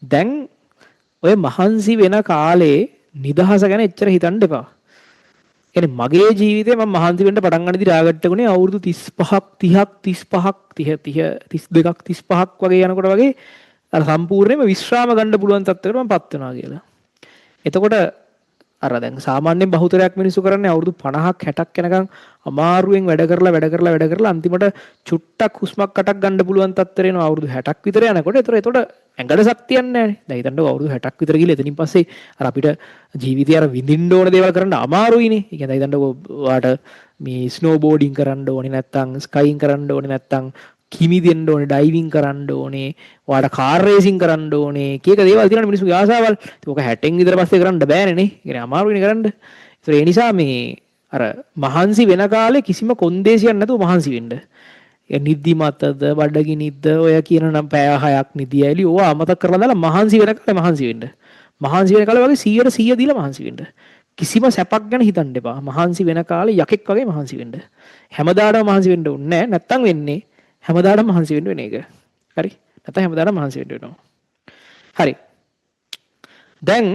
දැන් ඔය මහන්සි වෙන කාලේ නිදහස ගැන එච්චර හිතන්න එපා. يعني මගේ ජීවිතේ මම මහන්සි වෙන්න පටන් ගන්නදී රාගට්ටුනේ අවුරුදු 35ක් 30ක් 32ක් 35ක් වගේ යනකොට වගේ අර සම්පූර්ණයෙන්ම විශ්‍රාම ගන්න පුළුවන් තත්ත්වයකට මම පත් වෙනවා කියලා. එතකොට අර දැන් සාමාන්‍යයෙන් බහුතරයක් මිනිස්සු කරන්නේ අවුරුදු 50ක් 60ක් යනකම් අමාරුවෙන් වැඩ කරලා අන්තිමට චුට්ටක් හුස්මක් අටක් ගන්න පුළුවන් තත්ත්වයට එනවා අවුරුදු 60ක් විතර යනකොට. එතකොට ඇඟට ශක්තියක් නැහැ නේ. දැන් හිතන්නකෝ අවුරුදු 60ක් විතර ගිහලා එතනින් පස්සේ අර අපිට ජීවිතය අර විඳින්න ඕන දේවල් කරන්න අමාරුයිනේ. ඒ කියන්නේ හිතන්නකෝ ඔයාට මේ ස්නෝ බෝඩින් කරන්න ඕනේ නැත්තම් ස්කයින් කරන්න ඕනේ නැත්තම් කිමි දෙන්න ඕනේ ඩයිවිං කරන්න ඕනේ ඔයාට කාර් රේසින් කරන්න ඕනේ කීක දේවල් තියෙනවා මිනිස්සුගේ ආසාවල්. ඒක 60න් විතර පස්සේ කරන්න බෑනේ නේ. ඒ කියන්නේ අමාරුයිනේ කරන්න. ඒ නිසා මේ අර මහන්සි වෙන කාලේ කිසිම කොන්දේසියක් නැතුව මහන්සි වෙන්න. ඒ නිදිමතද බඩගිනිද්ද ඔය කියන නම් පැය 6ක් නිදියයිලි ඕවා අමතක කරලා දාලා මහන්සි වෙන කාලේ මහන්සි වෙන්න. මහන්සි වෙන කාලේ වගේ 100% දීලා මහන්සි වෙන්න. කිසිම සැපක් ගැන හිතන්න එපා. මහන්සි වෙන කාලේ යකෙක් වගේ මහන්සි වෙන්න. හැමදාටම මහන්සි වෙන්න ඕනේ නැහැ. නැත්තම් වෙන්නේ හැමදාටම මහන්සි වෙන්න වෙන එක. හරි? නැත්නම් හැමදාටම මහන්සි වෙන්න වෙනවා. හරි. දැන්